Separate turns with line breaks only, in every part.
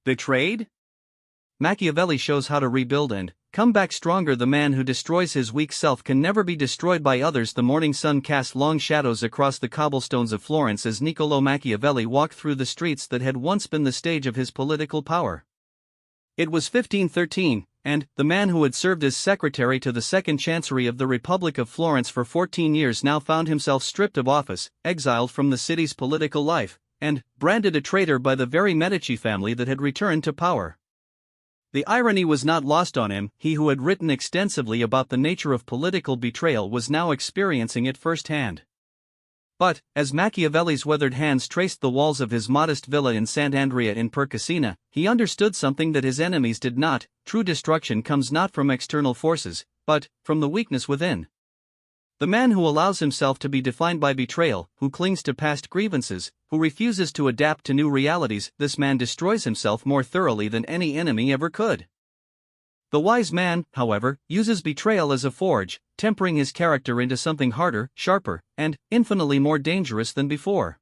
Betrayed? Machiavelli shows how to rebuild and come back stronger. The man who destroys his weak self can never be destroyed by others. The morning sun cast long shadows across the cobblestones of Florence as Niccolò Machiavelli walked through the streets that had once been the stage of his political power. It was 1513, and the man who had served as secretary to the second chancery of the Republic of Florence for 14 years now found himself stripped of office, exiled from the city's political life, and branded a traitor by the very Medici family that had returned to power. The irony was not lost on him. He who had written extensively about the nature of political betrayal was now experiencing it firsthand. But, as Machiavelli's weathered hands traced the walls of his modest villa in Sant'Andrea in Percasina, he understood something that his enemies did not. True destruction comes not from external forces, but from the weakness within. The man who allows himself to be defined by betrayal, who clings to past grievances, who refuses to adapt to new realities, this man destroys himself more thoroughly than any enemy ever could. The wise man, however, uses betrayal as a forge, tempering his character into something harder, sharper, and infinitely more dangerous than before.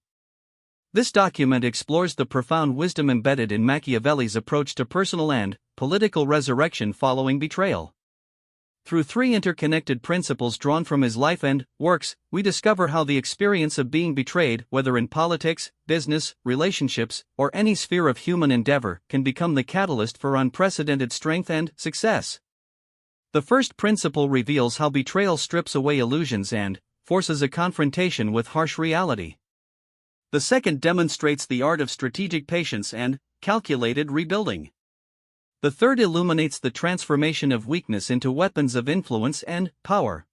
This document explores the profound wisdom embedded in Machiavelli's approach to personal and political resurrection following betrayal. Through three interconnected principles drawn from his life and works, we discover how the experience of being betrayed, whether in politics, business, relationships, or any sphere of human endeavor, can become the catalyst for unprecedented strength and success. The first principle reveals how betrayal strips away illusions and forces a confrontation with harsh reality. The second demonstrates the art of strategic patience and calculated rebuilding. The third illuminates the transformation of weakness into weapons of influence and power.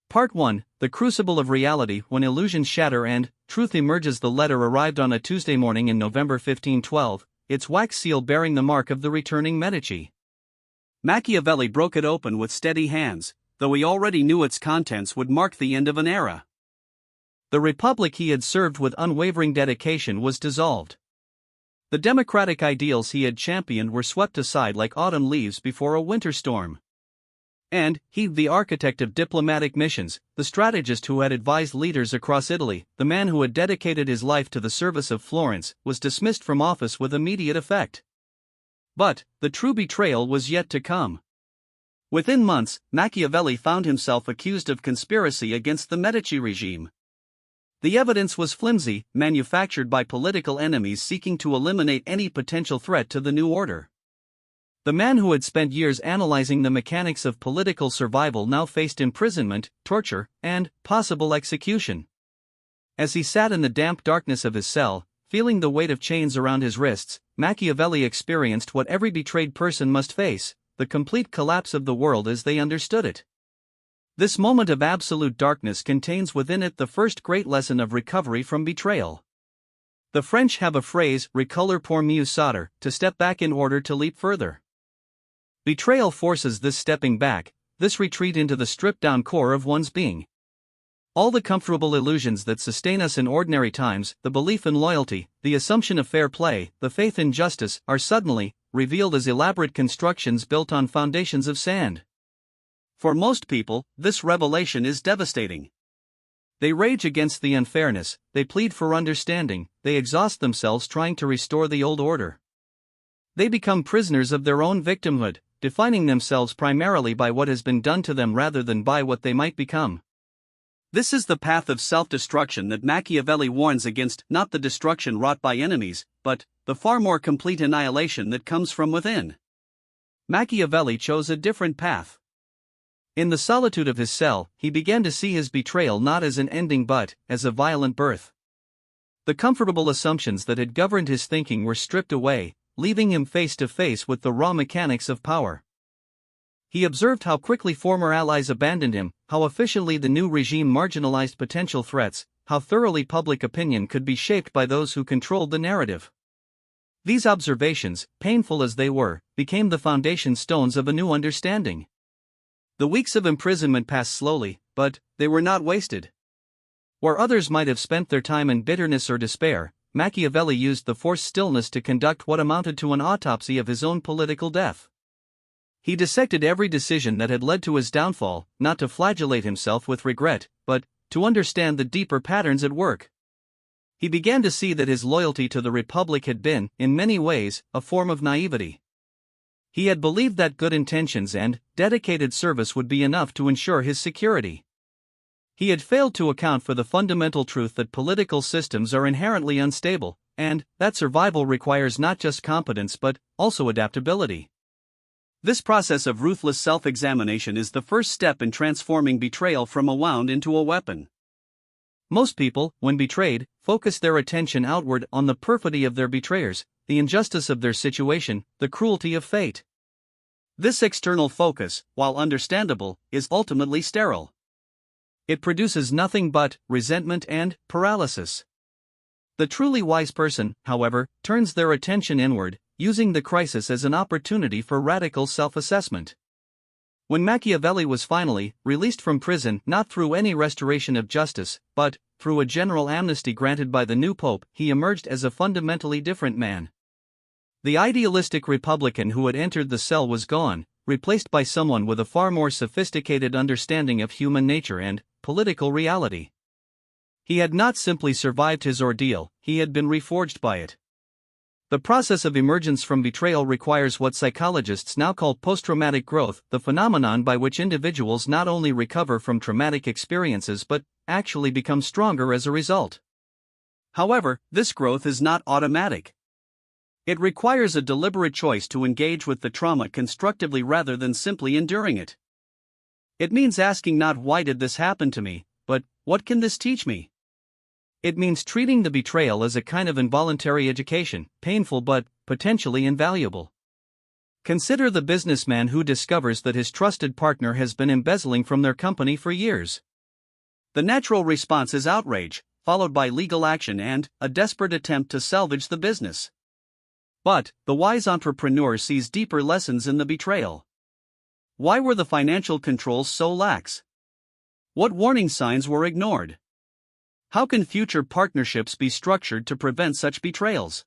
Part 1, The Crucible of Reality. When illusions shatter and truth emerges. The letter arrived on a Tuesday morning in November 1512, its wax seal bearing the mark of the returning Medici. Machiavelli broke it open with steady hands, though he already knew its contents would mark the end of an era. The republic he had served with unwavering dedication was dissolved. The democratic ideals he had championed were swept aside like autumn leaves before a winter storm. And he, the architect of diplomatic missions, the strategist who had advised leaders across Italy, the man who had dedicated his life to the service of Florence, was dismissed from office with immediate effect. But the true betrayal was yet to come. Within months, Machiavelli found himself accused of conspiracy against the Medici regime. The evidence was flimsy, manufactured by political enemies seeking to eliminate any potential threat to the new order. The man who had spent years analyzing the mechanics of political survival now faced imprisonment, torture, and possible execution. As he sat in the damp darkness of his cell, feeling the weight of chains around his wrists, Machiavelli experienced what every betrayed person must face: the complete collapse of the world as they understood it. This moment of absolute darkness contains within it the first great lesson of recovery from betrayal. The French have a phrase, reculer pour mieux sauter, to step back in order to leap further. Betrayal forces this stepping back, this retreat into the stripped-down core of one's being. All the comfortable illusions that sustain us in ordinary times, the belief in loyalty, the assumption of fair play, the faith in justice, are suddenly revealed as elaborate constructions built on foundations of sand. For most people, this revelation is devastating. They rage against the unfairness, they plead for understanding, they exhaust themselves trying to restore the old order. They become prisoners of their own victimhood, defining themselves primarily by what has been done to them rather than by what they might become. This is the path of self-destruction that Machiavelli warns against, not the destruction wrought by enemies, but the far more complete annihilation that comes from within. Machiavelli chose a different path. In the solitude of his cell, he began to see his betrayal not as an ending but as a violent birth. The comfortable assumptions that had governed his thinking were stripped away, leaving him face to face with the raw mechanics of power. He observed how quickly former allies abandoned him, how efficiently the new regime marginalized potential threats, how thoroughly public opinion could be shaped by those who controlled the narrative. These observations, painful as they were, became the foundation stones of a new understanding. The weeks of imprisonment passed slowly, but they were not wasted. Where others might have spent their time in bitterness or despair, Machiavelli used the forced stillness to conduct what amounted to an autopsy of his own political death. He dissected every decision that had led to his downfall, not to flagellate himself with regret, but to understand the deeper patterns at work. He began to see that his loyalty to the Republic had been, in many ways, a form of naivety. He had believed that good intentions and dedicated service would be enough to ensure his security. He had failed to account for the fundamental truth that political systems are inherently unstable, and that survival requires not just competence but also adaptability. This process of ruthless self-examination is the first step in transforming betrayal from a wound into a weapon. Most people, when betrayed, focus their attention outward on the perfidy of their betrayers, the injustice of their situation, the cruelty of fate. This external focus, while understandable, is ultimately sterile. It produces nothing but resentment and paralysis. The truly wise person, however, turns their attention inward, using the crisis as an opportunity for radical self-assessment. When Machiavelli was finally released from prison, not through any restoration of justice, but through a general amnesty granted by the new pope, he emerged as a fundamentally different man. The idealistic republican who had entered the cell was gone, replaced by someone with a far more sophisticated understanding of human nature and political reality. He had not simply survived his ordeal, he had been reforged by it. The process of emergence from betrayal requires what psychologists now call post-traumatic growth, the phenomenon by which individuals not only recover from traumatic experiences but actually become stronger as a result. However, this growth is not automatic. It requires a deliberate choice to engage with the trauma constructively rather than simply enduring it. It means asking not "why did this happen to me," but "what can this teach me?" It means treating the betrayal as a kind of involuntary education, painful but potentially invaluable. Consider the businessman who discovers that his trusted partner has been embezzling from their company for years. The natural response is outrage, followed by legal action and a desperate attempt to salvage the business. But the wise entrepreneur sees deeper lessons in the betrayal. Why were the financial controls so lax? What warning signs were ignored? How can future partnerships be structured to prevent such betrayals?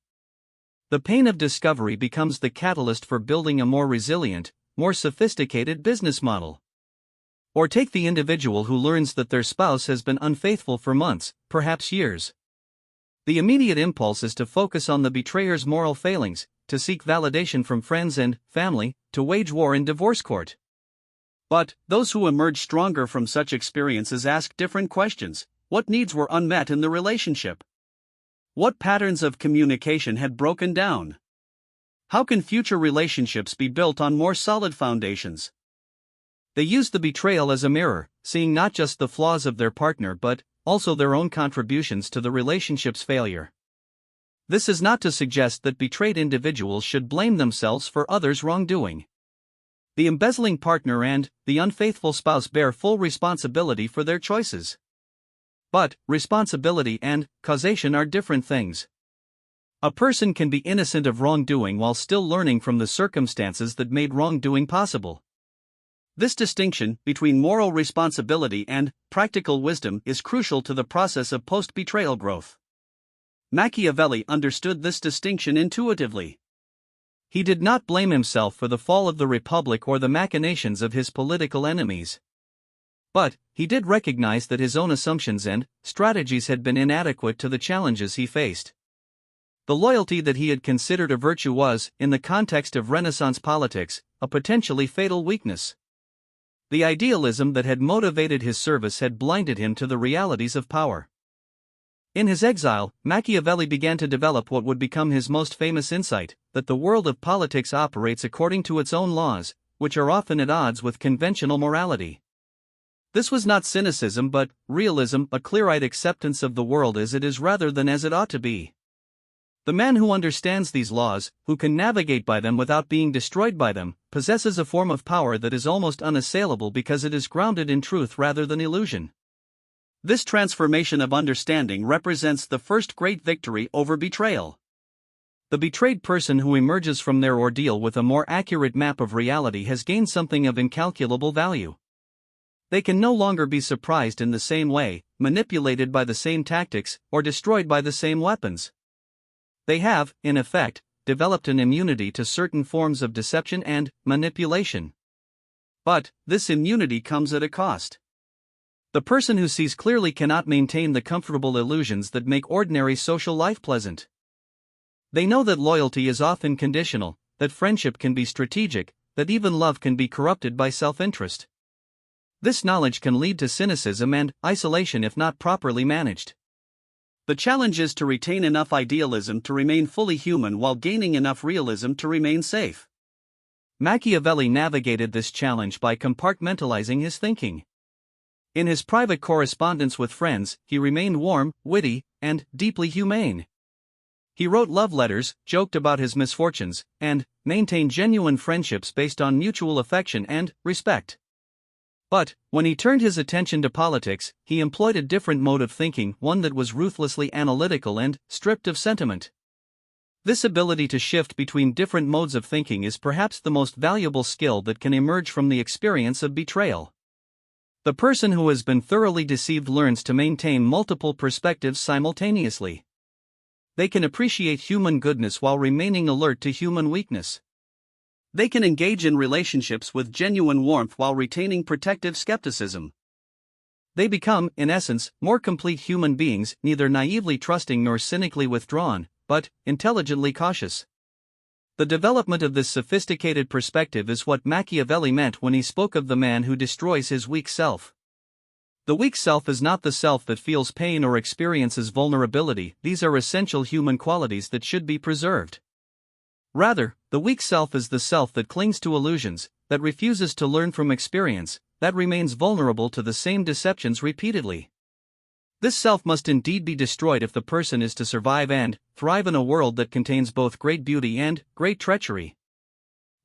The pain of discovery becomes the catalyst for building a more resilient, more sophisticated business model. Or take the individual who learns that their spouse has been unfaithful for months, perhaps years. The immediate impulse is to focus on the betrayer's moral failings, to seek validation from friends and family, to wage war in divorce court. But those who emerge stronger from such experiences ask different questions. What needs were unmet in the relationship? What patterns of communication had broken down? How can future relationships be built on more solid foundations? They use the betrayal as a mirror, seeing not just the flaws of their partner but also their own contributions to the relationship's failure. This is not to suggest that betrayed individuals should blame themselves for others' wrongdoing. The embezzling partner and the unfaithful spouse bear full responsibility for their choices. But responsibility and causation are different things. A person can be innocent of wrongdoing while still learning from the circumstances that made wrongdoing possible. This distinction between moral responsibility and practical wisdom is crucial to the process of post-betrayal growth. Machiavelli understood this distinction intuitively. He did not blame himself for the fall of the Republic or the machinations of his political enemies. But he did recognize that his own assumptions and strategies had been inadequate to the challenges he faced. The loyalty that he had considered a virtue was, in the context of Renaissance politics, a potentially fatal weakness. The idealism that had motivated his service had blinded him to the realities of power. In his exile, Machiavelli began to develop what would become his most famous insight, that the world of politics operates according to its own laws, which are often at odds with conventional morality. This was not cynicism but realism, a clear-eyed acceptance of the world as it is rather than as it ought to be. The man who understands these laws, who can navigate by them without being destroyed by them, possesses a form of power that is almost unassailable because it is grounded in truth rather than illusion. This transformation of understanding represents the first great victory over betrayal. The betrayed person who emerges from their ordeal with a more accurate map of reality has gained something of incalculable value. They can no longer be surprised in the same way, manipulated by the same tactics, or destroyed by the same weapons. They have, in effect, developed an immunity to certain forms of deception and manipulation. But this immunity comes at a cost. The person who sees clearly cannot maintain the comfortable illusions that make ordinary social life pleasant. They know that loyalty is often conditional, that friendship can be strategic, that even love can be corrupted by self-interest. This knowledge can lead to cynicism and isolation if not properly managed. The challenge is to retain enough idealism to remain fully human while gaining enough realism to remain safe. Machiavelli navigated this challenge by compartmentalizing his thinking. In his private correspondence with friends, he remained warm, witty, and deeply humane. He wrote love letters, joked about his misfortunes, and maintained genuine friendships based on mutual affection and respect. But, when he turned his attention to politics, he employed a different mode of thinking, one that was ruthlessly analytical and stripped of sentiment. This ability to shift between different modes of thinking is perhaps the most valuable skill that can emerge from the experience of betrayal. The person who has been thoroughly deceived learns to maintain multiple perspectives simultaneously. They can appreciate human goodness while remaining alert to human weakness. They can engage in relationships with genuine warmth while retaining protective skepticism. They become, in essence, more complete human beings, neither naively trusting nor cynically withdrawn, but intelligently cautious. The development of this sophisticated perspective is what Machiavelli meant when he spoke of the man who destroys his weak self. The weak self is not the self that feels pain or experiences vulnerability. These are essential human qualities that should be preserved. Rather, the weak self is the self that clings to illusions, that refuses to learn from experience, that remains vulnerable to the same deceptions repeatedly. This self must indeed be destroyed if the person is to survive and thrive in a world that contains both great beauty and great treachery.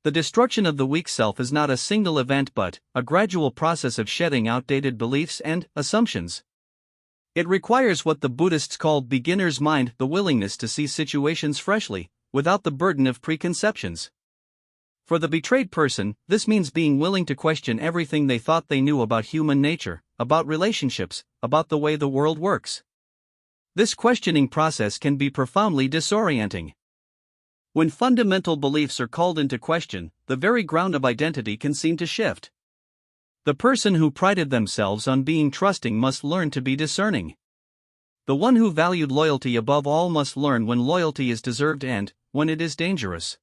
The destruction of the weak self is not a single event but a gradual process of shedding outdated beliefs and assumptions. It requires what the Buddhists call beginner's mind, the willingness to see situations freshly, without the burden of preconceptions. For the betrayed person, this means being willing to question everything they thought they knew about human nature, about relationships, about the way the world works. This questioning process can be profoundly disorienting. When fundamental beliefs are called into question, the very ground of identity can seem to shift. The person who prided themselves on being trusting must learn to be discerning. The one who valued loyalty above all must learn when loyalty is deserved and when it is dangerous.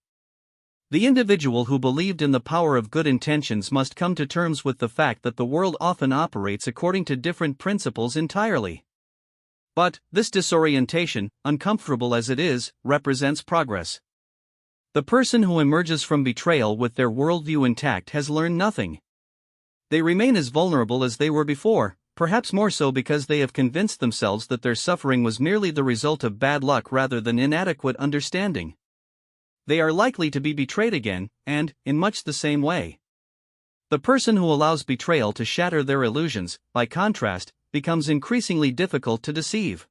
The individual who believed in the power of good intentions must come to terms with the fact that the world often operates according to different principles entirely. But this disorientation, uncomfortable as it is, represents progress. The person who emerges from betrayal with their worldview intact has learned nothing. They remain as vulnerable as they were before, perhaps more so because they have convinced themselves that their suffering was merely the result of bad luck rather than inadequate understanding. They are likely to be betrayed again, and in much the same way. The person who allows betrayal to shatter their illusions, by contrast, becomes increasingly difficult to deceive.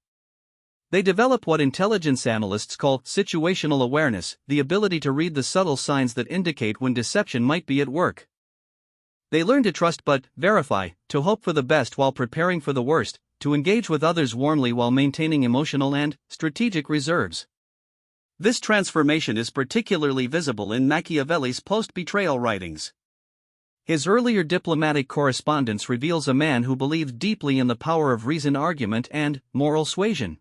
They develop what intelligence analysts call situational awareness, the ability to read the subtle signs that indicate when deception might be at work. They learn to trust but verify, to hope for the best while preparing for the worst, to engage with others warmly while maintaining emotional and strategic reserves. This transformation is particularly visible in Machiavelli's post-betrayal writings. His earlier diplomatic correspondence reveals a man who believed deeply in the power of reasoned argument and moral suasion.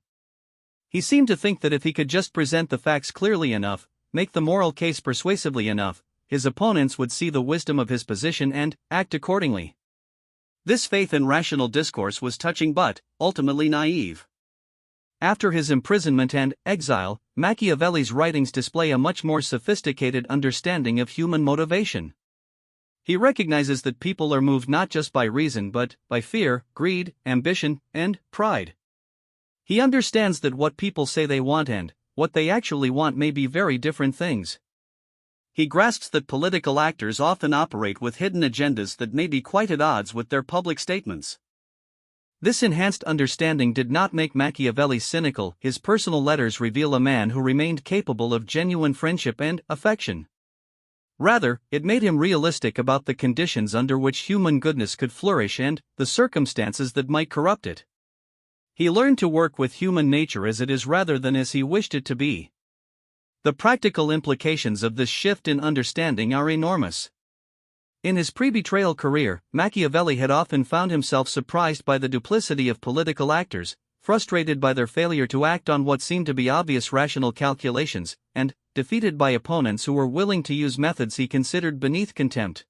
He seemed to think that if he could just present the facts clearly enough, make the moral case persuasively enough, his opponents would see the wisdom of his position and act accordingly. This faith in rational discourse was touching but ultimately naive. After his imprisonment and exile, Machiavelli's writings display a much more sophisticated understanding of human motivation. He recognizes that people are moved not just by reason but by fear, greed, ambition, and pride. He understands that what people say they want and what they actually want may be very different things. He grasps that political actors often operate with hidden agendas that may be quite at odds with their public statements. This enhanced understanding did not make Machiavelli cynical. His personal letters reveal a man who remained capable of genuine friendship and affection. Rather, it made him realistic about the conditions under which human goodness could flourish and the circumstances that might corrupt it. He learned to work with human nature as it is rather than as he wished it to be. The practical implications of this shift in understanding are enormous. In his pre-betrayal career, Machiavelli had often found himself surprised by the duplicity of political actors, frustrated by their failure to act on what seemed to be obvious rational calculations, and defeated by opponents who were willing to use methods he considered beneath contempt.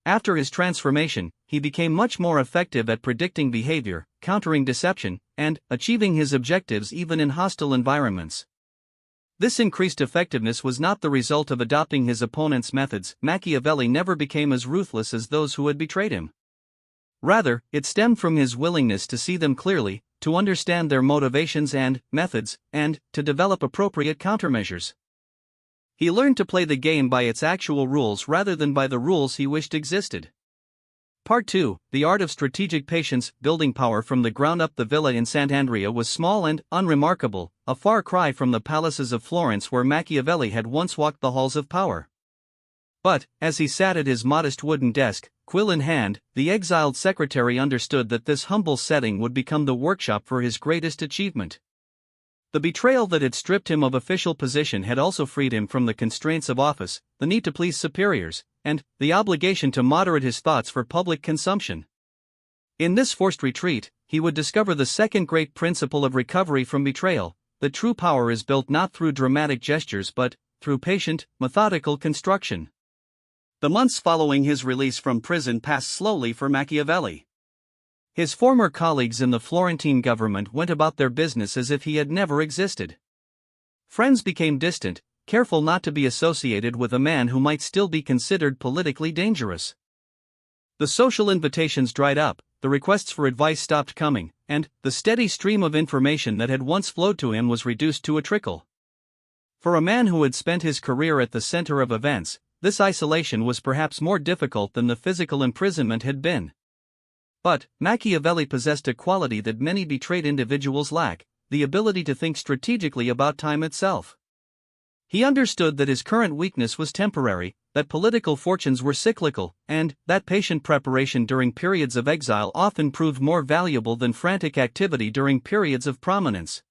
After his transformation, he became much more effective at predicting behavior, countering deception, and achieving his objectives even in hostile environments. This increased effectiveness was not the result of adopting his opponent's methods. Machiavelli never became as ruthless as those who had betrayed him. Rather, it stemmed from his willingness to see them clearly, to understand their motivations and methods, and to develop appropriate countermeasures. He learned to play the game by its actual rules rather than by the rules he wished existed. Part 2, The Art of Strategic Patience, Building Power from the Ground Up. The villa in Sant'Andrea was small and unremarkable, a far cry from the palaces of Florence where Machiavelli had once walked the halls of power. But, as he sat at his modest wooden desk, quill in hand, the exiled secretary understood that this humble setting would become the workshop for his greatest achievement. The betrayal that had stripped him of official position had also freed him from the constraints of office, the need to please superiors, and the obligation to moderate his thoughts for public consumption. In this forced retreat, he would discover the second great principle of recovery from betrayal: that true power is built not through dramatic gestures but through patient, methodical construction. The months following his release from prison passed slowly for Machiavelli. His former colleagues in the Florentine government went about their business as if he had never existed. Friends became distant, careful not to be associated with a man who might still be considered politically dangerous. The social invitations dried up, the requests for advice stopped coming, and the steady stream of information that had once flowed to him was reduced to a trickle. For a man who had spent his career at the center of events, this isolation was perhaps more difficult than the physical imprisonment had been. But Machiavelli possessed a quality that many betrayed individuals lack: the ability to think strategically about time itself. He understood that his current weakness was temporary, that political fortunes were cyclical, and that patient preparation during periods of exile often proved more valuable than frantic activity during periods of prominence.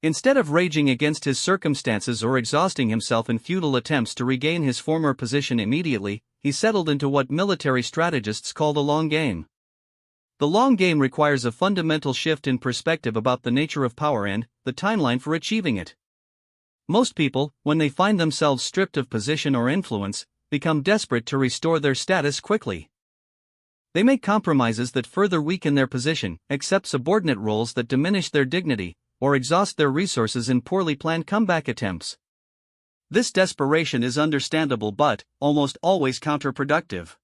Instead of raging against his circumstances or exhausting himself in futile attempts to regain his former position immediately, he settled into what military strategists call the long game. The long game requires a fundamental shift in perspective about the nature of power and the timeline for achieving it. Most people, when they find themselves stripped of position or influence, become desperate to restore their status quickly. They make compromises that further weaken their position, accept subordinate roles that diminish their dignity, or exhaust their resources in poorly planned comeback attempts. This desperation is understandable but almost always counterproductive.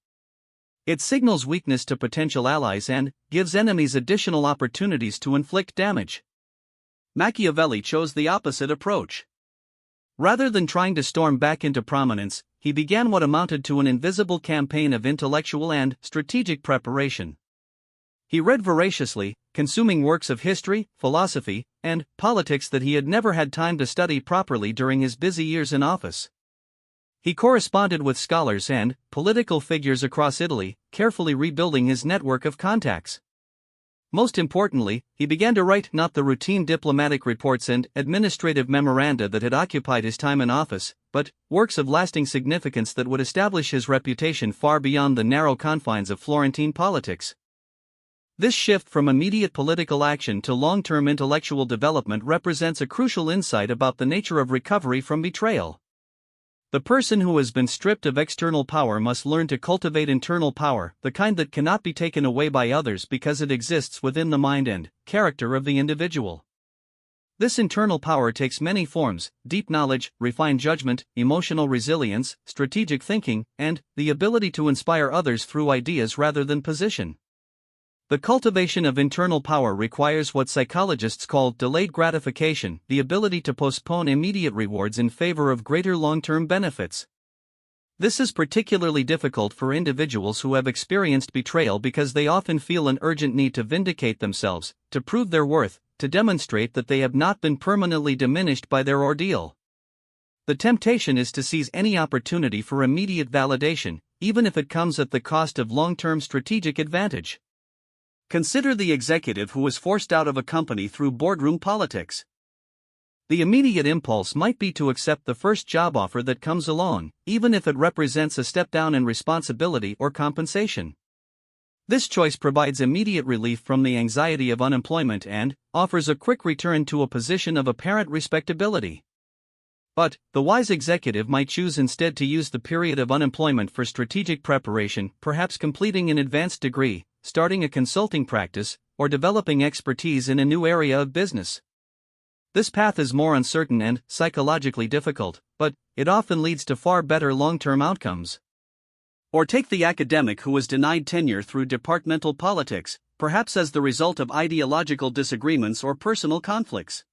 It signals weakness to potential allies and gives enemies additional opportunities to inflict damage. Machiavelli chose the opposite approach. Rather than trying to storm back into prominence, he began what amounted to an invisible campaign of intellectual and strategic preparation. He read voraciously, consuming works of history, philosophy, and politics that he had never had time to study properly during his busy years in office. He corresponded with scholars and political figures across Italy, carefully rebuilding his network of contacts. Most importantly, he began to write not the routine diplomatic reports and administrative memoranda that had occupied his time in office, but works of lasting significance that would establish his reputation far beyond the narrow confines of Florentine politics. This shift from immediate political action to long-term intellectual development represents a crucial insight about the nature of recovery from betrayal. The person who has been stripped of external power must learn to cultivate internal power, the kind that cannot be taken away by others because it exists within the mind and character of the individual. This internal power takes many forms: deep knowledge, refined judgment, emotional resilience, strategic thinking, and the ability to inspire others through ideas rather than position. The cultivation of internal power requires what psychologists call delayed gratification, the ability to postpone immediate rewards in favor of greater long-term benefits. This is particularly difficult for individuals who have experienced betrayal because they often feel an urgent need to vindicate themselves, to prove their worth, to demonstrate that they have not been permanently diminished by their ordeal. The temptation is to seize any opportunity for immediate validation, even if it comes at the cost of long-term strategic advantage. Consider the executive who was forced out of a company through boardroom politics. The immediate impulse might be to accept the first job offer that comes along, even if it represents a step down in responsibility or compensation. This choice provides immediate relief from the anxiety of unemployment and offers a quick return to a position of apparent respectability. But the wise executive might choose instead to use the period of unemployment for strategic preparation, perhaps completing an advanced degree, starting a consulting practice, or developing expertise in a new area of business. This path is more uncertain and psychologically difficult, but it often leads to far better long-term outcomes. Or take the academic who was denied tenure through departmental politics, perhaps as the result of ideological disagreements or personal conflicts.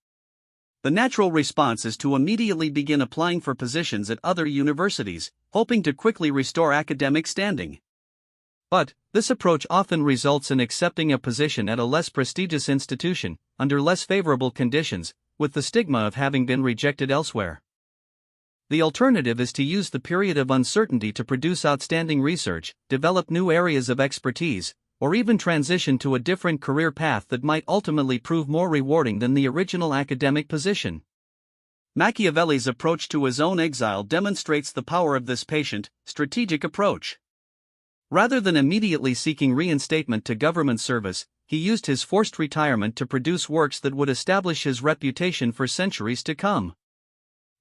The natural response is to immediately begin applying for positions at other universities, hoping to quickly restore academic standing. But this approach often results in accepting a position at a less prestigious institution, under less favorable conditions, with the stigma of having been rejected elsewhere. The alternative is to use the period of uncertainty to produce outstanding research, develop new areas of expertise, or even transition to a different career path that might ultimately prove more rewarding than the original academic position. Machiavelli's approach to his own exile demonstrates the power of this patient, strategic approach. Rather than immediately seeking reinstatement to government service, he used his forced retirement to produce works that would establish his reputation for centuries to come.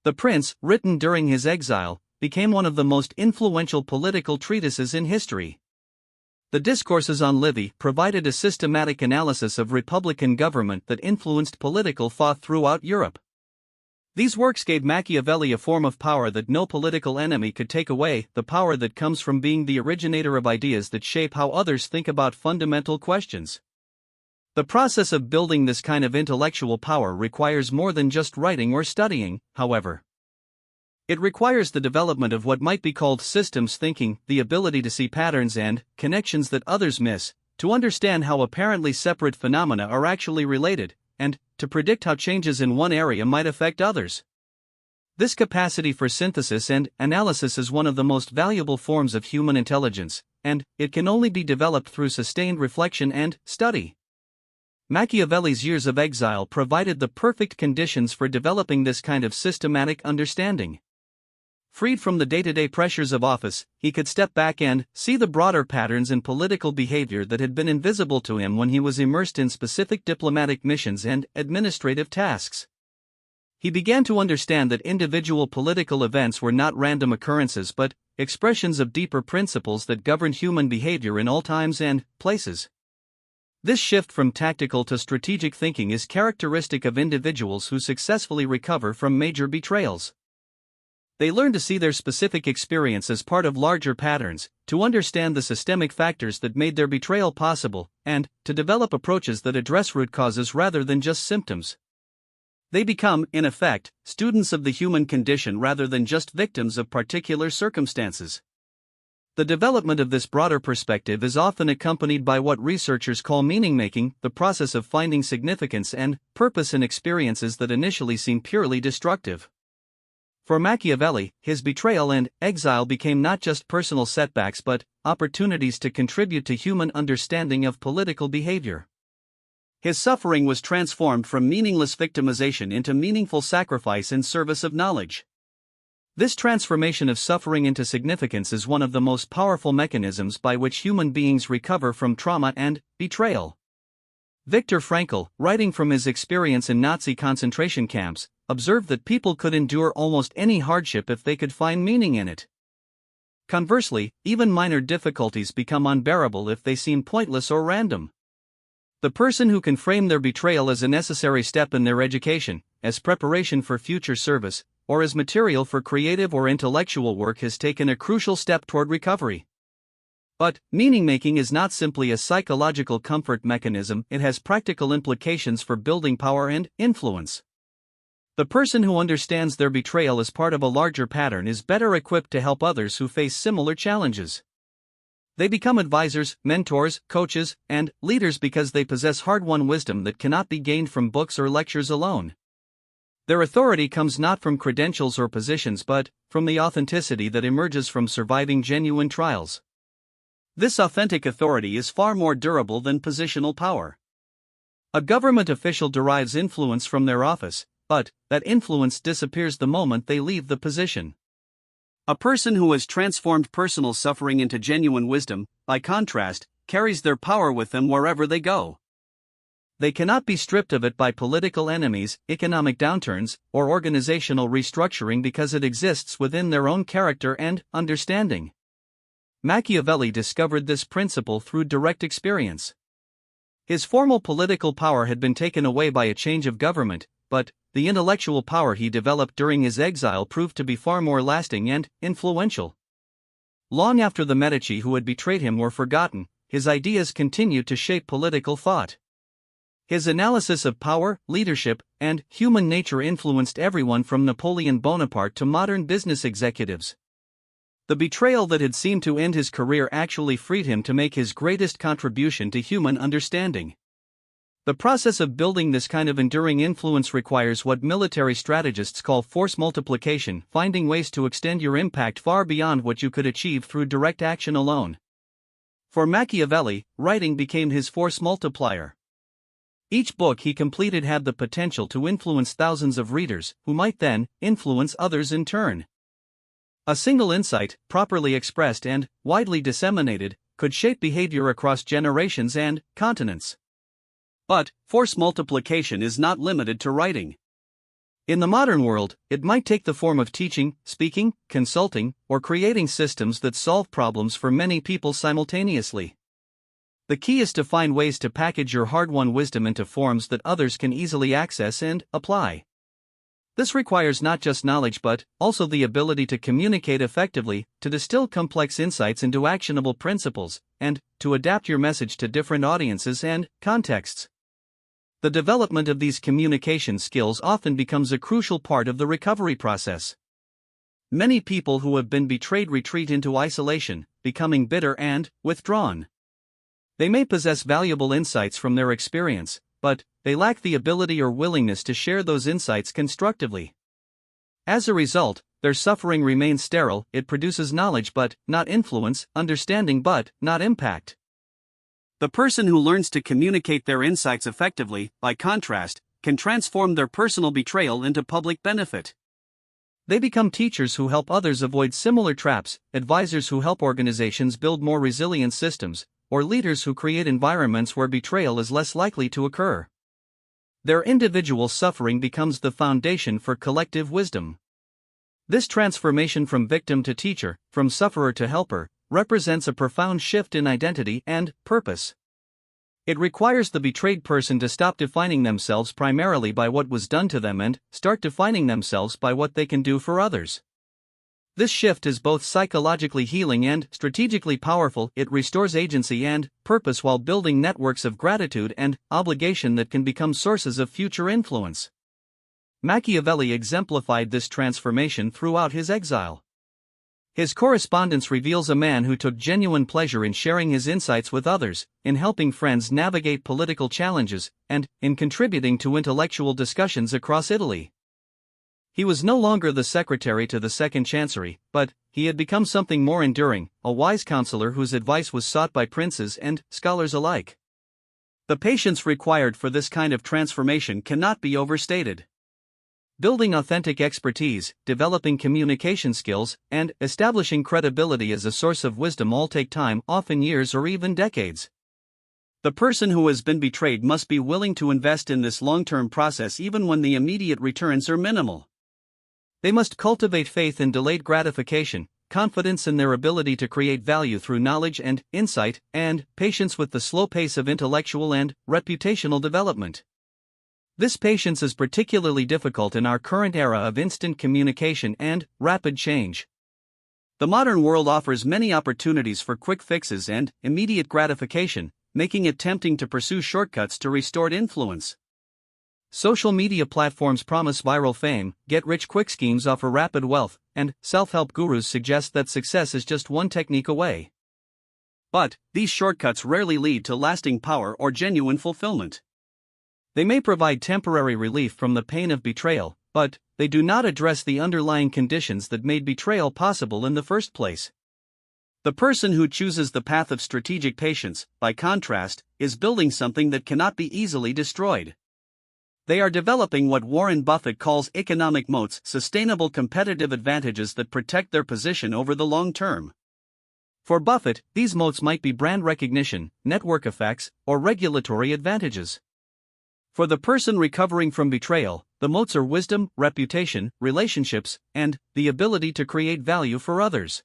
The Prince, written during his exile, became one of the most influential political treatises in history. The Discourses on Livy provided a systematic analysis of republican government that influenced political thought throughout Europe. These works gave Machiavelli a form of power that no political enemy could take away, the power that comes from being the originator of ideas that shape how others think about fundamental questions. The process of building this kind of intellectual power requires more than just writing or studying, however. It requires the development of what might be called systems thinking, the ability to see patterns and connections that others miss, to understand how apparently separate phenomena are actually related, and to predict how changes in one area might affect others. This capacity for synthesis and analysis is one of the most valuable forms of human intelligence, and it can only be developed through sustained reflection and study. Machiavelli's years of exile provided the perfect conditions for developing this kind of systematic understanding. Freed from the day-to-day pressures of office, he could step back and see the broader patterns in political behavior that had been invisible to him when he was immersed in specific diplomatic missions and administrative tasks. He began to understand that individual political events were not random occurrences but expressions of deeper principles that govern human behavior in all times and places. This shift from tactical to strategic thinking is characteristic of individuals who successfully recover from major betrayals. They learn to see their specific experience as part of larger patterns, to understand the systemic factors that made their betrayal possible, and to develop approaches that address root causes rather than just symptoms. They become, in effect, students of the human condition rather than just victims of particular circumstances. The development of this broader perspective is often accompanied by what researchers call meaning-making, the process of finding significance and purpose in experiences that initially seem purely destructive. For Machiavelli, his betrayal and exile became not just personal setbacks but opportunities to contribute to human understanding of political behavior. His suffering was transformed from meaningless victimization into meaningful sacrifice in service of knowledge. This transformation of suffering into significance is one of the most powerful mechanisms by which human beings recover from trauma and betrayal. Viktor Frankl, writing from his experience in Nazi concentration camps, observed that people could endure almost any hardship if they could find meaning in it. Conversely, even minor difficulties become unbearable if they seem pointless or random. The person who can frame their betrayal as a necessary step in their education, as preparation for future service, or as material for creative or intellectual work has taken a crucial step toward recovery. But meaning-making is not simply a psychological comfort mechanism, it has practical implications for building power and influence. The person who understands their betrayal as part of a larger pattern is better equipped to help others who face similar challenges. They become advisors, mentors, coaches, and leaders because they possess hard-won wisdom that cannot be gained from books or lectures alone. Their authority comes not from credentials or positions but from the authenticity that emerges from surviving genuine trials. This authentic authority is far more durable than positional power. A government official derives influence from their office, but that influence disappears the moment they leave the position.
A person who has transformed personal suffering into genuine wisdom, by contrast, carries their power with them wherever they go.
They cannot be stripped of it by political enemies, economic downturns, or organizational restructuring because it exists within their own character and understanding. Machiavelli discovered this principle through direct experience. His formal political power had been taken away by a change of government, but the intellectual power he developed during his exile proved to be far more lasting and influential. Long after the Medici who had betrayed him were forgotten, his ideas continued to shape political thought. His analysis of power, leadership, and human nature influenced everyone from Napoleon Bonaparte to modern business executives. The betrayal that had seemed to end his career actually freed him to make his greatest contribution to human understanding. The process of building this kind of enduring influence requires what military strategists call force multiplication, finding ways to extend your impact far beyond what you could achieve through direct action alone. For Machiavelli, writing became his force multiplier. Each book he completed had the potential to influence thousands of readers, who might then influence others in turn. A single insight, properly expressed and widely disseminated, could shape behavior across generations and continents.
But force multiplication is not limited to writing.
In the modern world, it might take the form of teaching, speaking, consulting, or creating systems that solve problems for many people simultaneously. The key is to find ways to package your hard-won wisdom into forms that others can easily access and apply. This requires not just knowledge but also the ability to communicate effectively, to distill complex insights into actionable principles, and to adapt your message to different audiences and contexts. The development of these communication skills often becomes a crucial part of the recovery process. Many people who have been betrayed retreat into isolation, becoming bitter and withdrawn. They may possess valuable insights from their experience, but they lack the ability or willingness to share those insights constructively. As a result, their suffering remains sterile. It produces knowledge but not influence, understanding but not impact.
The person who learns to communicate their insights effectively, by contrast, can transform their personal betrayal into public benefit.
They become teachers who help others avoid similar traps, advisors who help organizations build more resilient systems, or leaders who create environments where betrayal is less likely to occur. Their individual suffering becomes the foundation for collective wisdom. This transformation from victim to teacher, from sufferer to helper, represents a profound shift in identity and purpose. It requires the betrayed person to stop defining themselves primarily by what was done to them and start defining themselves by what they can do for others. This shift is both psychologically healing and strategically powerful. It restores agency and purpose while building networks of gratitude and obligation that can become sources of future influence. Machiavelli exemplified this transformation throughout his exile. His correspondence reveals a man who took genuine pleasure in sharing his insights with others, in helping friends navigate political challenges, and in contributing to intellectual discussions across Italy. He was no longer the secretary to the Second Chancery, but he had become something more enduring, a wise counselor whose advice was sought by princes and scholars alike. The patience required for this kind of transformation cannot be overstated. Building authentic expertise, developing communication skills, and establishing credibility as a source of wisdom all take time, often years or even decades. The person who has been betrayed must be willing to invest in this long-term process even when the immediate returns are minimal. They must cultivate faith in delayed gratification, confidence in their ability to create value through knowledge and insight, and patience with the slow pace of intellectual and reputational development. This patience is particularly difficult in our current era of instant communication and rapid change. The modern world offers many opportunities for quick fixes and immediate gratification, making it tempting to pursue shortcuts to restored influence. Social media platforms promise viral fame, get-rich-quick schemes offer rapid wealth, and self-help gurus suggest that success is just one technique away. But these shortcuts rarely lead to lasting power or genuine fulfillment. They may provide temporary relief from the pain of betrayal, but they do not address the underlying conditions that made betrayal possible in the first place. The person who chooses the path of strategic patience, by contrast, is building something that cannot be easily destroyed.
They are developing what Warren Buffett calls economic moats, sustainable competitive advantages that protect their position over the long term. For Buffett, these moats might be brand recognition, network effects, or regulatory advantages. For the person recovering from betrayal, the moats are wisdom, reputation, relationships, and the ability to create value for others.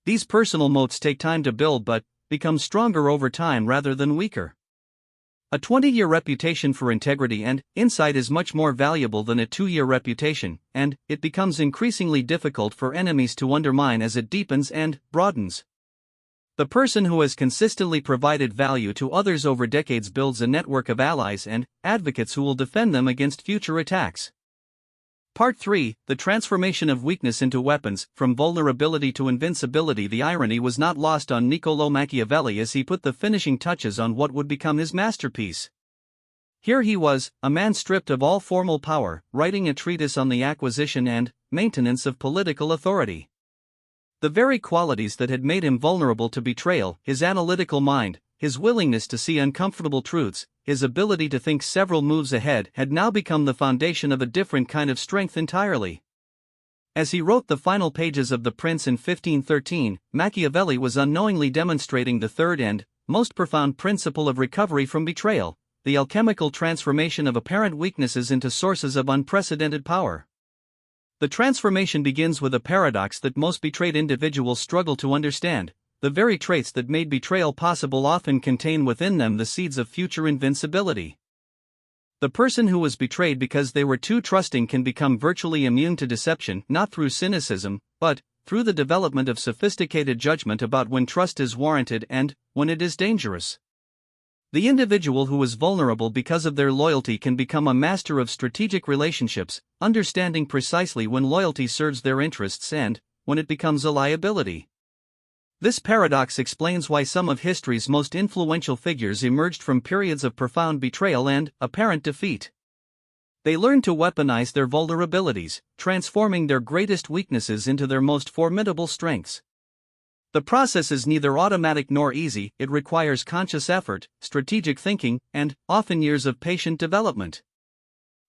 These personal moats take time to build but become stronger over time rather than weaker. A 20-year reputation for integrity and insight is much more valuable than a 2-year reputation, and it becomes increasingly difficult for enemies to undermine as it deepens and broadens. The person who has consistently provided value to others over decades builds a network of allies and advocates who will defend them against future attacks. Part 3: The transformation of weakness into weapons, from vulnerability to invincibility. The irony was not lost on Niccolò Machiavelli as he put the finishing touches on what would become his masterpiece. Here he was, a man stripped of all formal power, writing a treatise on the acquisition and maintenance of political authority. The very qualities that had made him vulnerable to betrayal, his analytical mind, his willingness to see uncomfortable truths, his ability to think several moves ahead, had now become the foundation of a different kind of strength entirely. As he wrote the final pages of The Prince in 1513, Machiavelli was unknowingly demonstrating the third and most profound principle of recovery from betrayal: the alchemical transformation of apparent weaknesses into sources of unprecedented power. The transformation begins with a paradox that most betrayed individuals struggle to understand. The very traits that made betrayal possible often contain within them the seeds of future invincibility. The person who was betrayed because they were too trusting can become virtually immune to deception, not through cynicism, but through the development of sophisticated judgment about when trust is warranted and when it is dangerous. The individual who is vulnerable because of their loyalty can become a master of strategic relationships, understanding precisely when loyalty serves their interests and when it becomes a liability. This paradox explains why some of history's most influential figures emerged from periods of profound betrayal and apparent defeat. They learned to weaponize their vulnerabilities, transforming their greatest weaknesses into their most formidable strengths. The process is neither automatic nor easy. It requires conscious effort, strategic thinking, and often years of patient development.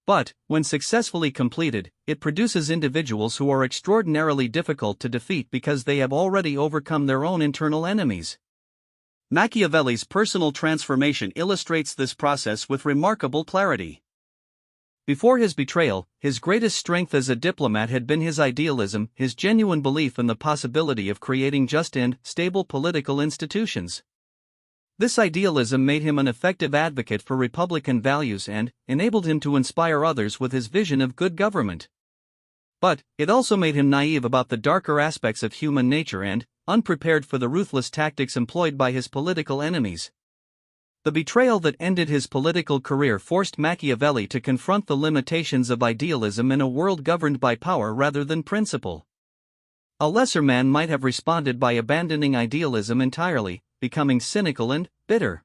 But, when successfully completed, it produces individuals who are extraordinarily difficult to defeat because they have already overcome their own internal enemies. Machiavelli's personal transformation illustrates this process with remarkable clarity. Before his betrayal, his greatest strength as a diplomat had been his idealism, his genuine belief in the possibility of creating just and stable political institutions. This idealism made him an effective advocate for Republican values and enabled him to inspire others with his vision of good government. But it also made him naive about the darker aspects of human nature and unprepared for the ruthless tactics employed by his political enemies. The betrayal that ended his political career forced Machiavelli to confront the limitations of idealism in a world governed by power rather than principle. A lesser man might have responded by abandoning idealism entirely, becoming cynical and bitter.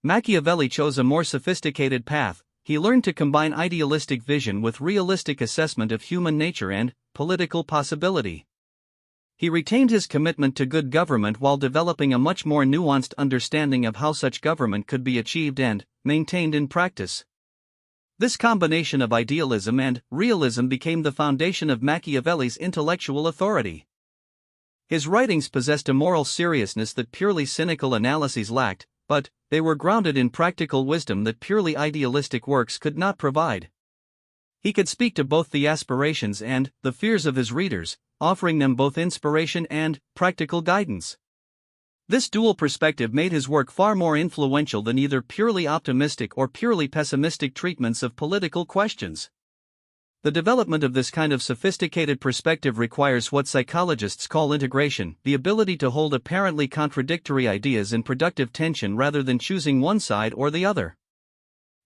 Machiavelli chose a more sophisticated path. He learned to combine idealistic vision with realistic assessment of human nature and political possibility. He retained his commitment to good government while developing a much more nuanced understanding of how such government could be achieved and maintained in practice. This combination of idealism and realism became the foundation of Machiavelli's intellectual authority. His writings possessed a moral seriousness that purely cynical analyses lacked, but they were grounded in practical wisdom that purely idealistic works could not provide. He could speak to both the aspirations and the fears of his readers, offering them both inspiration and practical guidance. This dual perspective made his work far more influential than either purely optimistic or purely pessimistic treatments of political questions. The development of this kind of sophisticated perspective requires what psychologists call integration, the ability to hold apparently contradictory ideas in productive tension rather than choosing one side or the other.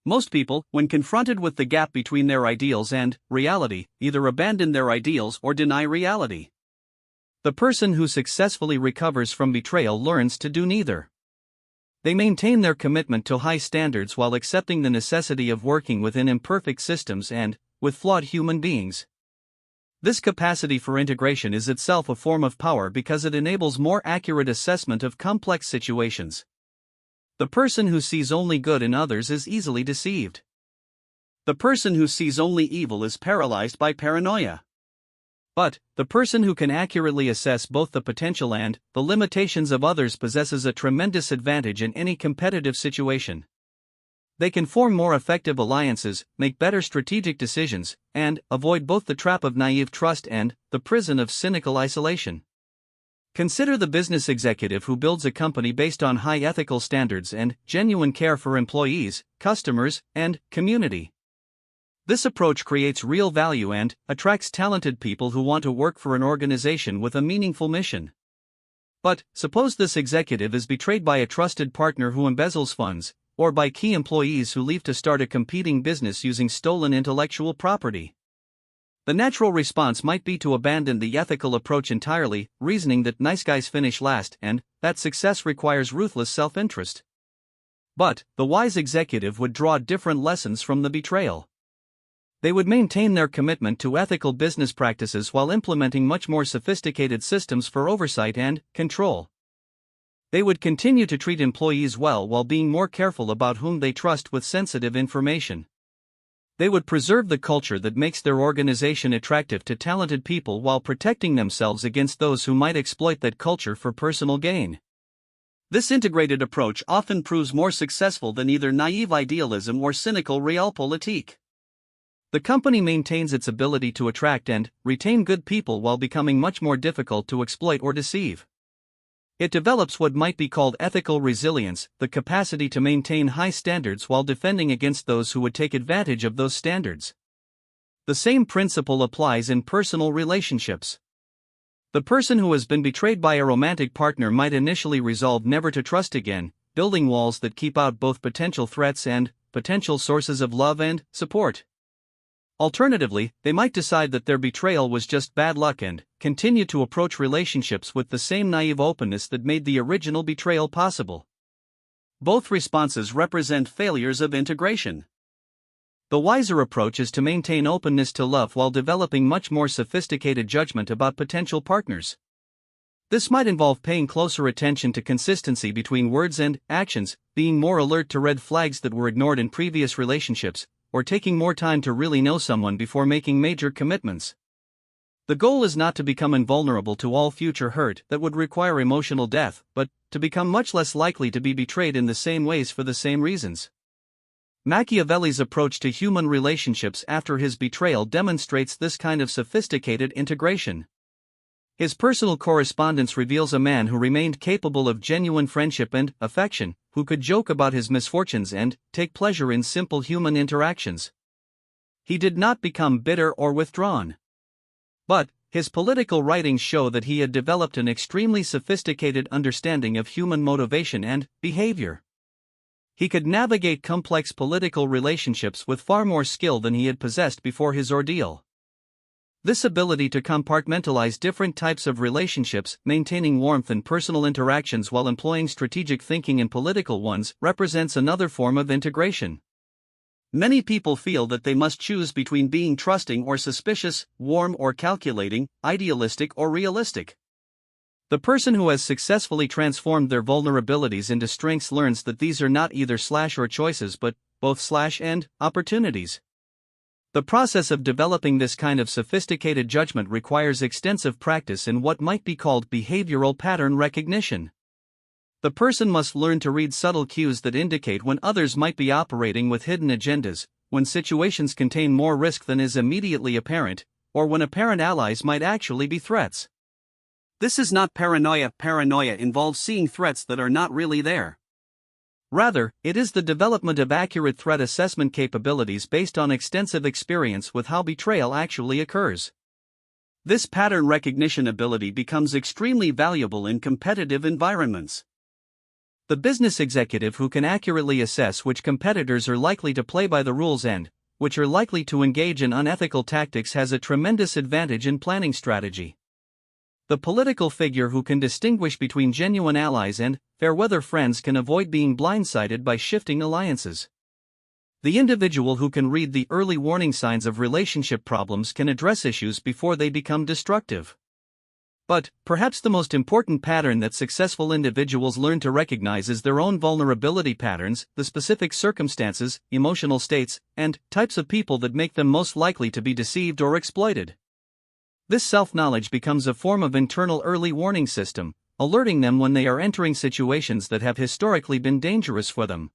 Most people, when confronted with the gap between their ideals and reality, either abandon their ideals or deny reality. The person who successfully recovers from betrayal learns to do neither. They maintain their commitment to high standards while accepting the necessity of working within imperfect systems and with flawed human beings. This capacity for integration is itself a form of power because it enables more accurate assessment of complex situations. The person who sees only good in others is easily deceived. The person who sees only evil is paralyzed by paranoia.
But, the person who can accurately assess both the potential and the limitations of others possesses a tremendous advantage in any competitive situation. They can form more effective alliances, make better strategic decisions, and avoid both the trap of naive trust and the prison of cynical isolation. Consider the business executive who builds a company based on high ethical standards and genuine care for employees, customers, and community. This approach creates real value and attracts talented people who want to work for an organization with a meaningful mission. But, suppose this executive is betrayed by a trusted partner who embezzles funds, or by key employees who leave to start a competing business using stolen intellectual property. The natural response might be to abandon the ethical approach entirely, reasoning that nice guys finish last and that success requires ruthless self-interest. But, the wise executive would draw different lessons from the betrayal. They would maintain their commitment to ethical business practices while implementing much more sophisticated systems for oversight and control. They would continue to treat employees well while being more careful about whom they trust with sensitive information. They would preserve the culture that makes their organization attractive to talented people while protecting themselves against those who might exploit that culture for personal gain. This integrated approach often proves more successful than either naive idealism or cynical realpolitik. The company maintains its ability to attract and retain good people while becoming much more difficult to exploit or deceive. It develops what might be called ethical resilience, the capacity to maintain high standards while defending against those who would take advantage of those standards. The same principle applies in personal relationships. The person who has been betrayed by a romantic partner might initially resolve never to trust again, building walls that keep out both potential threats and potential sources of love and support. Alternatively, they might decide that their betrayal was just bad luck and continue to approach relationships with the same naive openness that made the original betrayal possible. Both responses represent failures of integration. The wiser approach is to maintain openness to love while developing much more sophisticated judgment about potential partners. This might involve paying closer attention to consistency between words and actions, being more alert to red flags that were ignored in previous relationships, or taking more time to really know someone before making major commitments. The goal is not to become invulnerable to all future hurt that would require emotional death, but to become much less likely to be betrayed in the same ways for the same reasons. Machiavelli's approach to human relationships after his betrayal demonstrates this kind of sophisticated integration. His personal correspondence reveals a man who remained capable of genuine friendship and affection, who could joke about his misfortunes and take pleasure in simple human interactions. He did not become bitter or withdrawn. But, his political writings show that he had developed an extremely sophisticated understanding of human motivation and behavior. He could navigate complex political relationships with far more skill than he had possessed before his ordeal. This ability to compartmentalize different types of relationships, maintaining warmth in personal interactions while employing strategic thinking in political ones, represents another form of integration. Many people feel that they must choose between being trusting or suspicious, warm or calculating, idealistic or realistic. The person who has successfully transformed their vulnerabilities into strengths learns that these are not either or choices but both and opportunities. The process of developing this kind of sophisticated judgment requires extensive practice in what might be called behavioral pattern recognition. The person must learn to read subtle cues that indicate when others might be operating with hidden agendas, when situations contain more risk than is immediately apparent, or when apparent allies might actually be threats. This is not paranoia. Paranoia involves seeing threats that are not really there. Rather, it is the development of accurate threat assessment capabilities based on extensive experience with how betrayal actually occurs. This pattern recognition ability becomes extremely valuable in competitive environments. The business executive who can accurately assess which competitors are likely to play by the rules and which are likely to engage in unethical tactics has a tremendous advantage in planning strategy. The political figure who can distinguish between genuine allies and fair-weather friends can avoid being blindsided by shifting alliances. The individual who can read the early warning signs of relationship problems can address issues before they become destructive. But, perhaps the most important pattern that successful individuals learn to recognize is their own vulnerability patterns, the specific circumstances, emotional states, and types of people that make them most likely to be deceived or exploited. This self-knowledge becomes a form of internal early warning system, alerting them when they are entering situations that have historically been dangerous for them.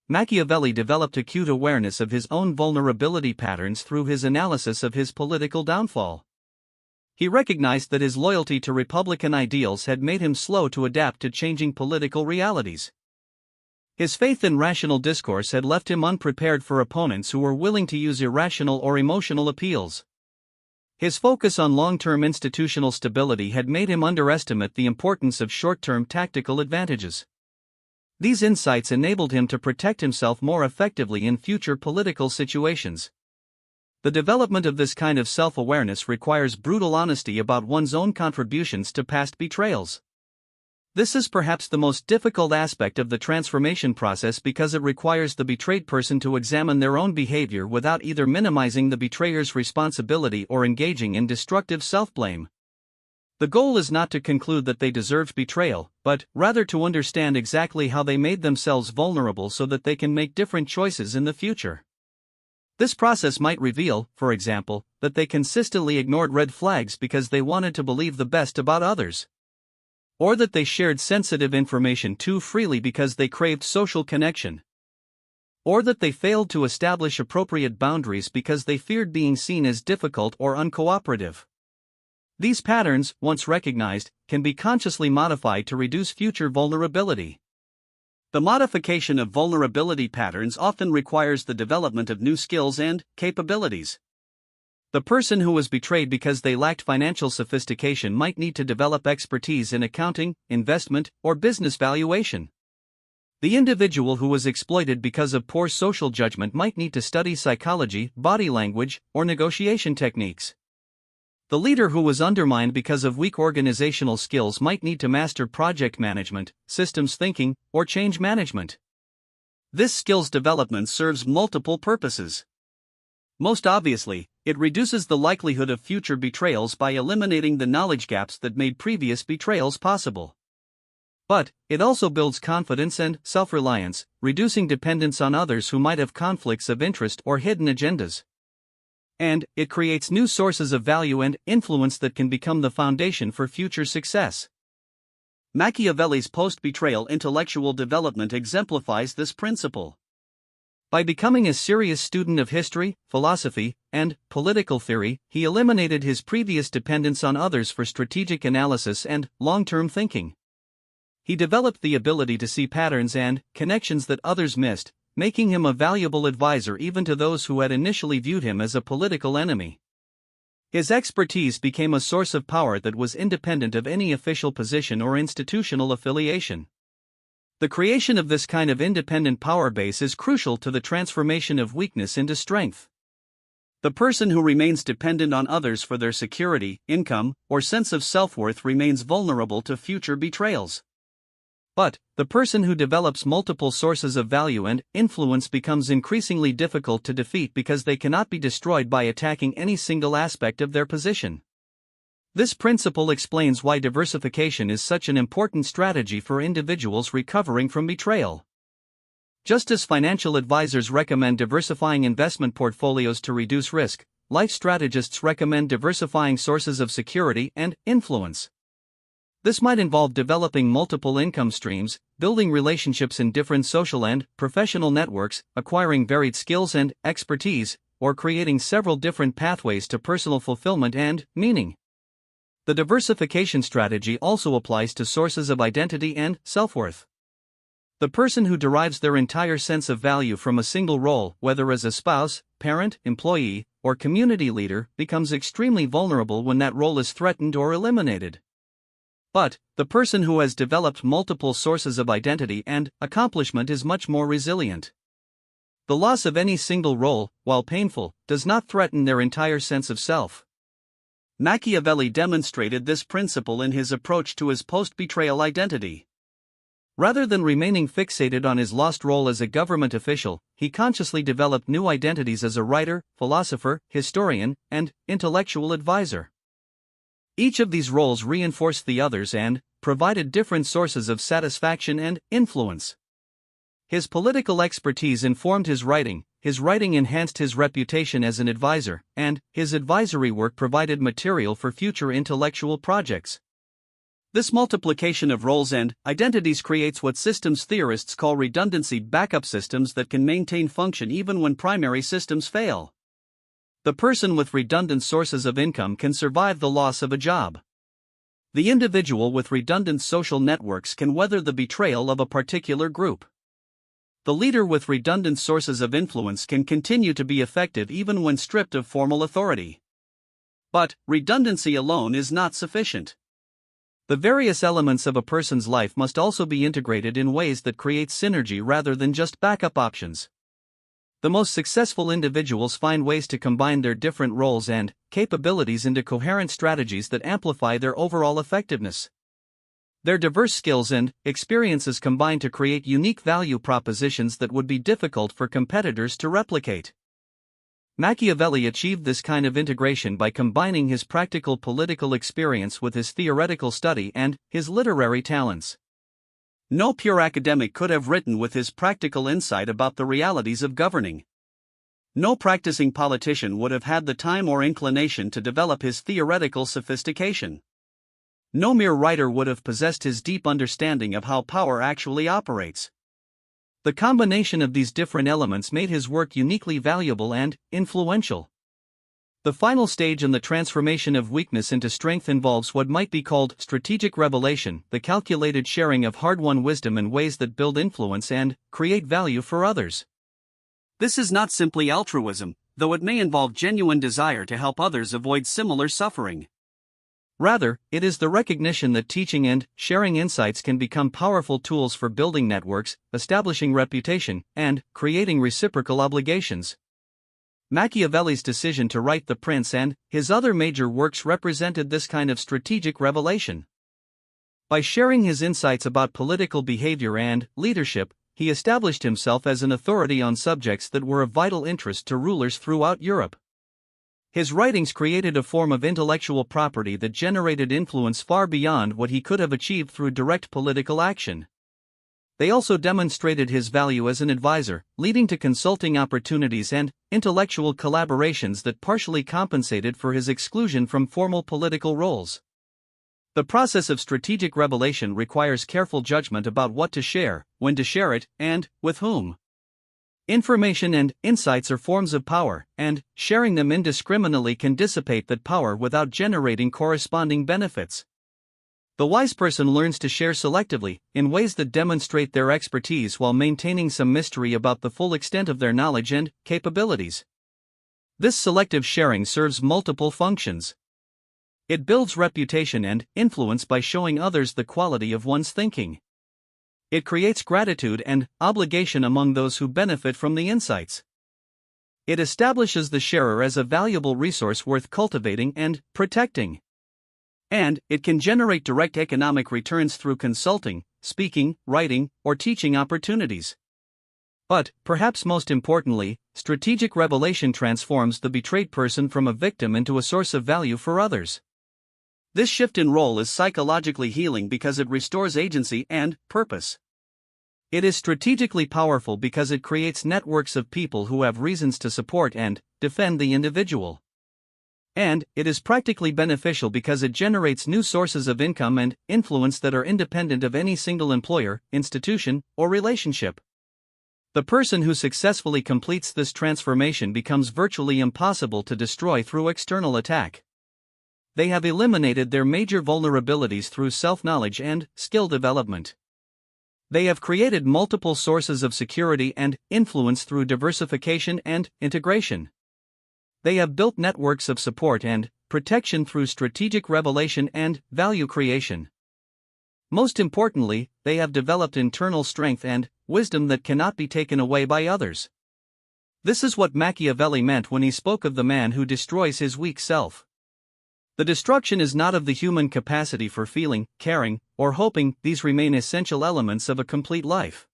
Machiavelli developed acute awareness of his own vulnerability patterns through his analysis of his political downfall. He recognized that his loyalty to Republican ideals had made him slow to adapt to changing political realities. His faith in rational discourse had left him unprepared for opponents who were willing to use irrational or emotional appeals. His focus on long-term institutional stability had made him underestimate the importance of short-term tactical advantages. These insights enabled him to protect himself more effectively in future political situations. The development of this kind of self-awareness requires brutal honesty about one's own contributions to past betrayals. This is perhaps the most difficult aspect of the transformation process because it requires the betrayed person to examine their own behavior without either minimizing the betrayer's responsibility or engaging in destructive self-blame. The goal is not to conclude that they deserved betrayal, but rather to understand exactly how they made themselves vulnerable so that they can make different choices in the future. This process might reveal, for example, that they consistently ignored red flags because they wanted to believe the best about others. Or that they shared sensitive information too freely because they craved social connection. Or that they failed to establish appropriate boundaries because they feared being seen as difficult or uncooperative. These patterns, once recognized, can be consciously modified to reduce future vulnerability. The modification of vulnerability patterns often requires the development of new skills and capabilities. The person who was betrayed because they lacked financial sophistication might need to develop expertise in accounting, investment, or business valuation. The individual who was exploited because of poor social judgment might need to study psychology, body language, or negotiation techniques. The leader who was undermined because of weak organizational skills might need to master project management, systems thinking, or change management. This skills development serves multiple purposes. Most obviously, it reduces the likelihood of future betrayals by eliminating the knowledge gaps that made previous betrayals possible. But it also builds confidence and self-reliance, reducing dependence on others who might have conflicts of interest or hidden agendas. And it creates new sources of value and influence that can become the foundation for future success. Machiavelli's post-betrayal intellectual development exemplifies this principle. By becoming a serious student of history, philosophy, and political theory, he eliminated his previous dependence on others for strategic analysis and long-term thinking. He developed the ability to see patterns and connections that others missed, making him a valuable advisor even to those who had initially viewed him as a political enemy. His expertise became a source of power that was independent of any official position or institutional affiliation. The creation of this kind of independent power base is crucial to the transformation of weakness into strength. The person who remains dependent on others for their security, income, or sense of self-worth remains vulnerable to future betrayals. But the person who develops multiple sources of value and influence becomes increasingly difficult to defeat because they cannot be destroyed by attacking any single aspect of their position. This principle explains why diversification is such an important strategy for individuals recovering from betrayal. Just as financial advisors recommend diversifying investment portfolios to reduce risk, life strategists recommend diversifying sources of security and influence. This might involve developing multiple income streams, building relationships in different social and professional networks, acquiring varied skills and expertise, or creating several different pathways to personal fulfillment and meaning. The diversification strategy also applies to sources of identity and self-worth. The person who derives their entire sense of value from a single role, whether as a spouse, parent, employee, or community leader, becomes extremely vulnerable when that role is threatened or eliminated. But the person who has developed multiple sources of identity and accomplishment is much more resilient. The loss of any single role, while painful, does not threaten their entire sense of self. Machiavelli demonstrated this principle in his approach to his post-betrayal identity. Rather than remaining fixated on his lost role as a government official, he consciously developed new identities as a writer, philosopher, historian, and intellectual advisor. Each of these roles reinforced the others and provided different sources of satisfaction and influence. His political expertise informed his writing enhanced his reputation as an advisor, and his advisory work provided material for future intellectual projects. This multiplication of roles and identities creates what systems theorists call redundancy backup systems that can maintain function even when primary systems fail. The person with redundant sources of income can survive the loss of a job. The individual with redundant social networks can weather the betrayal of a particular group. The leader with redundant sources of influence can continue to be effective even when stripped of formal authority. But redundancy alone is not sufficient. The various elements of a person's life must also be integrated in ways that create synergy rather than just backup options. The most successful individuals find ways to combine their different roles and capabilities into coherent strategies that amplify their overall effectiveness. Their diverse skills and experiences combine to create unique value propositions that would be difficult for competitors to replicate. Machiavelli achieved this kind of integration by combining his practical political experience with his theoretical study and his literary talents. No pure academic could have written with his practical insight about the realities of governing. No practicing politician would have had the time or inclination to develop his theoretical sophistication. No mere writer would have possessed his deep understanding of how power actually operates. The combination of these different elements made his work uniquely valuable and influential. The final stage in the transformation of weakness into strength involves what might be called strategic revelation, the calculated sharing of hard-won wisdom in ways that build influence and create value for others. This is not simply altruism, though it may involve genuine desire to help others avoid similar suffering. Rather, it is the recognition that teaching and sharing insights can become powerful tools for building networks, establishing reputation, and creating reciprocal obligations. Machiavelli's decision to write The Prince and his other major works represented this kind of strategic revelation. By sharing his insights about political behavior and leadership, he established himself as an authority on subjects that were of vital interest to rulers throughout Europe. His writings created a form of intellectual property that generated influence far beyond what he could have achieved through direct political action. They also demonstrated his value as an advisor, leading to consulting opportunities and intellectual collaborations that partially compensated for his exclusion from formal political roles. The process of strategic revelation requires careful judgment about what to share, when to share it, and with whom. Information and insights are forms of power, and sharing them indiscriminately can dissipate that power without generating corresponding benefits. The wise person learns to share selectively, in ways that demonstrate their expertise while maintaining some mystery about the full extent of their knowledge and capabilities. This selective sharing serves multiple functions. It builds reputation and influence by showing others the quality of one's thinking. It creates gratitude and obligation among those who benefit from the insights. It establishes the sharer as a valuable resource worth cultivating and protecting. And it can generate direct economic returns through consulting, speaking, writing, or teaching opportunities. But, perhaps most importantly, strategic revelation transforms the betrayed person from a victim into a source of value for others. This shift in role is psychologically healing because it restores agency and purpose. It is strategically powerful because it creates networks of people who have reasons to support and defend the individual. And it is practically beneficial because it generates new sources of income and influence that are independent of any single employer, institution, or relationship. The person who successfully completes this transformation becomes virtually impossible to destroy through external attack. They have eliminated their major vulnerabilities through self-knowledge and skill development. They have created multiple sources of security and influence through diversification and integration. They have built networks of support and protection through strategic revelation and value creation. Most importantly, they have developed internal strength and wisdom that cannot be taken away by others. This is what Machiavelli meant when he spoke of the man who destroys his weak self. The destruction is not of the human capacity for feeling, caring, or hoping; these remain essential elements of a complete life.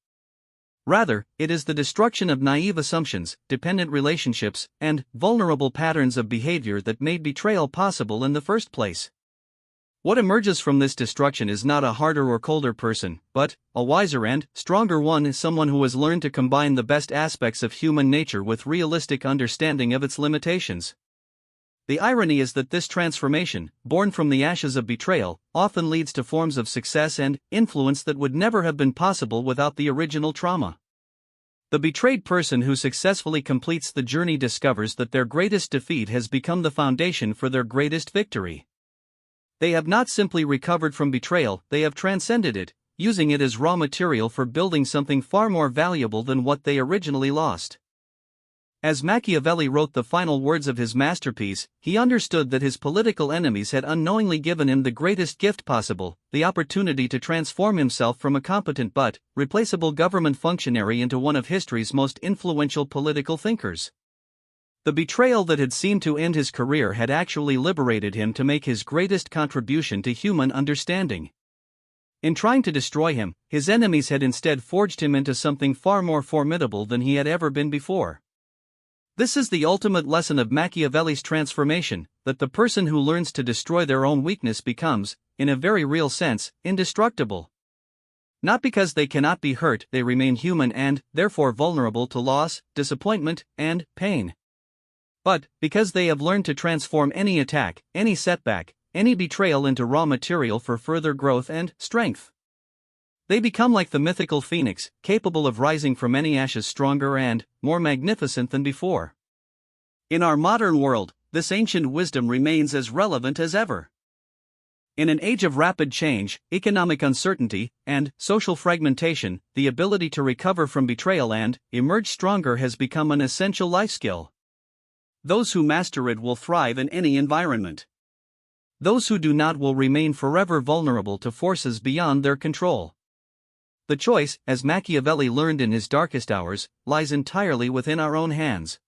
Rather, it is the destruction of naive assumptions, dependent relationships, and vulnerable patterns of behavior that made betrayal possible in the first place. What emerges from this destruction is not a harder or colder person, but a wiser and stronger one, is someone who has learned to combine the best aspects of human nature with realistic understanding of its limitations. The irony is that this transformation, born from the ashes of betrayal, often leads to forms of success and influence that would never have been possible without the original trauma. The betrayed person who successfully completes the journey discovers that their greatest defeat has become the foundation for their greatest victory. They have not simply recovered from betrayal, they have transcended it, using it as raw material for building something far more valuable than what they originally lost. As Machiavelli wrote the final words of his masterpiece, he understood that his political enemies had unknowingly given him the greatest gift possible, the opportunity to transform himself from a competent but replaceable government functionary into one of history's most influential political thinkers. The betrayal that had seemed to end his career had actually liberated him to make his greatest contribution to human understanding. In trying to destroy him, his enemies had instead forged him into something far more formidable than he had ever been before. This is the ultimate lesson of Machiavelli's transformation, that the person who learns to destroy their own weakness becomes, in a very real sense, indestructible. Not because they cannot be hurt, they remain human and, therefore, vulnerable to loss, disappointment, and pain. But, because they have learned to transform any attack, any setback, any betrayal into raw material for further growth and strength. They become like the mythical phoenix, capable of rising from any ashes stronger and more magnificent than before. In our modern world, this ancient wisdom remains as relevant as ever. In an age of rapid change, economic uncertainty, and social fragmentation, the ability to recover from betrayal and emerge stronger has become an essential life skill. Those who master it will thrive in any environment. Those who do not will remain forever vulnerable to forces beyond their control. The choice, as Machiavelli learned in his darkest hours, lies entirely within our own hands.